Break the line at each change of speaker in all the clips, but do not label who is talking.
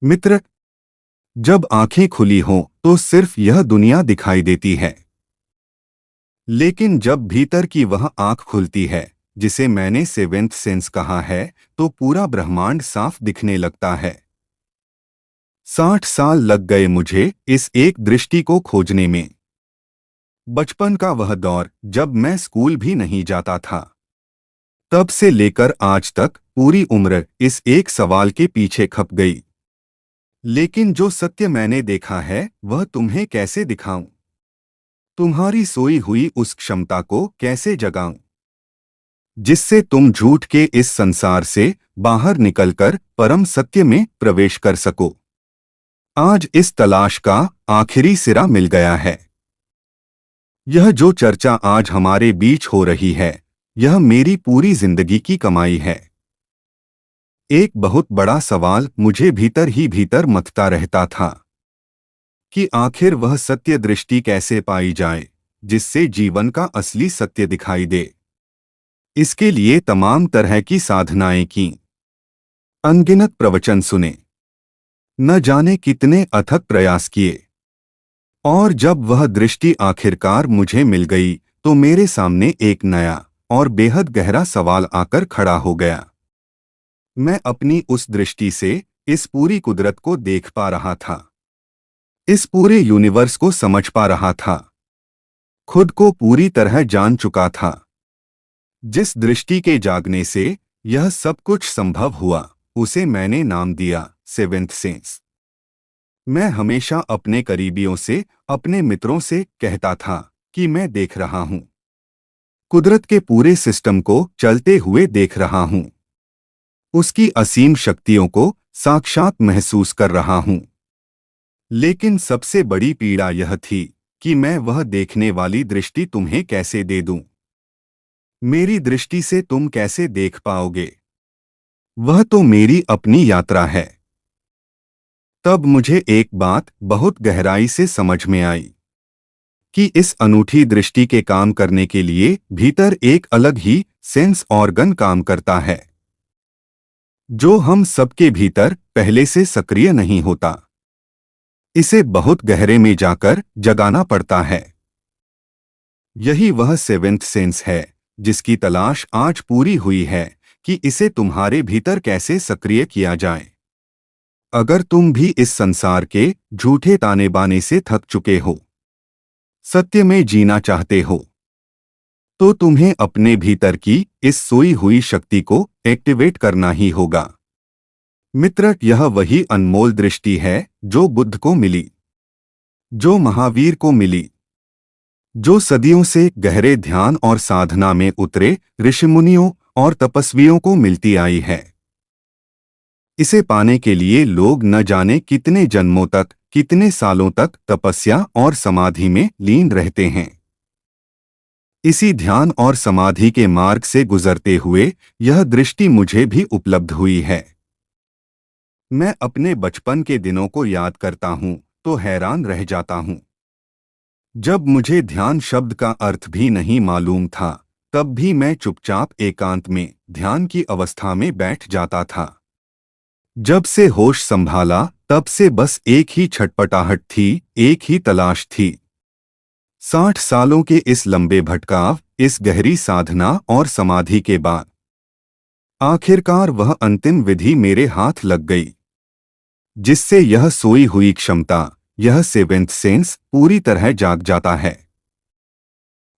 मित्र, जब आंखें खुली हों तो सिर्फ यह दुनिया दिखाई देती है, लेकिन जब भीतर की वह आंख खुलती है जिसे मैंने सेवेंथ सेंस कहा है, तो पूरा ब्रह्मांड साफ दिखने लगता है। 60 साल लग गए मुझे इस एक दृष्टि को खोजने में। बचपन का वह दौर जब मैं स्कूल भी नहीं जाता था, तब से लेकर आज तक पूरी उम्र इस एक सवाल के पीछे खप गई। लेकिन जो सत्य मैंने देखा है वह तुम्हें कैसे दिखाऊं? तुम्हारी सोई हुई उस क्षमता को कैसे जगाऊं, जिससे तुम झूठ के इस संसार से बाहर निकलकर परम सत्य में प्रवेश कर सको? आज इस तलाश का आखिरी सिरा मिल गया है। यह जो चर्चा आज हमारे बीच हो रही है, यह मेरी पूरी जिंदगी की कमाई है। एक बहुत बड़ा सवाल मुझे भीतर ही भीतर मथता रहता था कि आखिर वह सत्य दृष्टि कैसे पाई जाए जिससे जीवन का असली सत्य दिखाई दे। इसके लिए तमाम तरह की साधनाएं की, अनगिनत प्रवचन सुने, न जाने कितने अथक प्रयास किए, और जब वह दृष्टि आखिरकार मुझे मिल गई तो मेरे सामने एक नया और बेहद गहरा सवाल आकर खड़ा हो गया। मैं अपनी उस दृष्टि से इस पूरी कुदरत को देख पा रहा था, इस पूरे यूनिवर्स को समझ पा रहा था, खुद को पूरी तरह जान चुका था। जिस दृष्टि के जागने से यह सब कुछ संभव हुआ, उसे मैंने नाम दिया सेवेंथ सेंस। मैं हमेशा अपने करीबियों से, अपने मित्रों से कहता था कि मैं देख रहा हूं, कुदरत के पूरे सिस्टम को चलते हुए देख रहा हूं, उसकी असीम शक्तियों को साक्षात महसूस कर रहा हूं। लेकिन सबसे बड़ी पीड़ा यह थी कि मैं वह देखने वाली दृष्टि तुम्हें कैसे दे दूं? मेरी दृष्टि से तुम कैसे देख पाओगे? वह तो मेरी अपनी यात्रा है। तब मुझे एक बात बहुत गहराई से समझ में आई कि इस अनूठी दृष्टि के काम करने के लिए भीतर एक अलग ही सेंस ऑर्गन काम करता है, जो हम सबके भीतर पहले से सक्रिय नहीं होता। इसे बहुत गहरे में जाकर जगाना पड़ता है। यही वह सेवेंथ सेंस है जिसकी तलाश आज पूरी हुई है कि इसे तुम्हारे भीतर कैसे सक्रिय किया जाए। अगर तुम भी इस संसार के झूठे ताने बाने से थक चुके हो, सत्य में जीना चाहते हो, तो तुम्हें अपने भीतर की इस सोई हुई शक्ति को एक्टिवेट करना ही होगा। मित्र, यह वही अनमोल दृष्टि है जो बुद्ध को मिली, जो महावीर को मिली, जो सदियों से गहरे ध्यान और साधना में उतरे ऋषिमुनियों और तपस्वियों को मिलती आई है। इसे पाने के लिए लोग न जाने कितने जन्मों तक, कितने सालों तक तपस्या और समाधि में लीन रहते हैं। इसी ध्यान और समाधि के मार्ग से गुजरते हुए यह दृष्टि मुझे भी उपलब्ध हुई है। मैं अपने बचपन के दिनों को याद करता हूं तो हैरान रह जाता हूं। जब मुझे ध्यान शब्द का अर्थ भी नहीं मालूम था, तब भी मैं चुपचाप एकांत में ध्यान की अवस्था में बैठ जाता था। जब से होश संभाला तब से बस एक ही छटपटाहट थी, एक ही तलाश थी। 60 सालों के इस लंबे भटकाव, इस गहरी साधना और समाधि के बाद आखिरकार वह अंतिम विधि मेरे हाथ लग गई, जिससे यह सोई हुई क्षमता, यह सेवेंथ सेंस पूरी तरह जाग जाता है।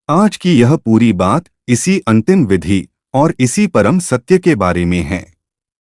आज की यह पूरी बात इसी अंतिम विधि और इसी परम सत्य के बारे में है।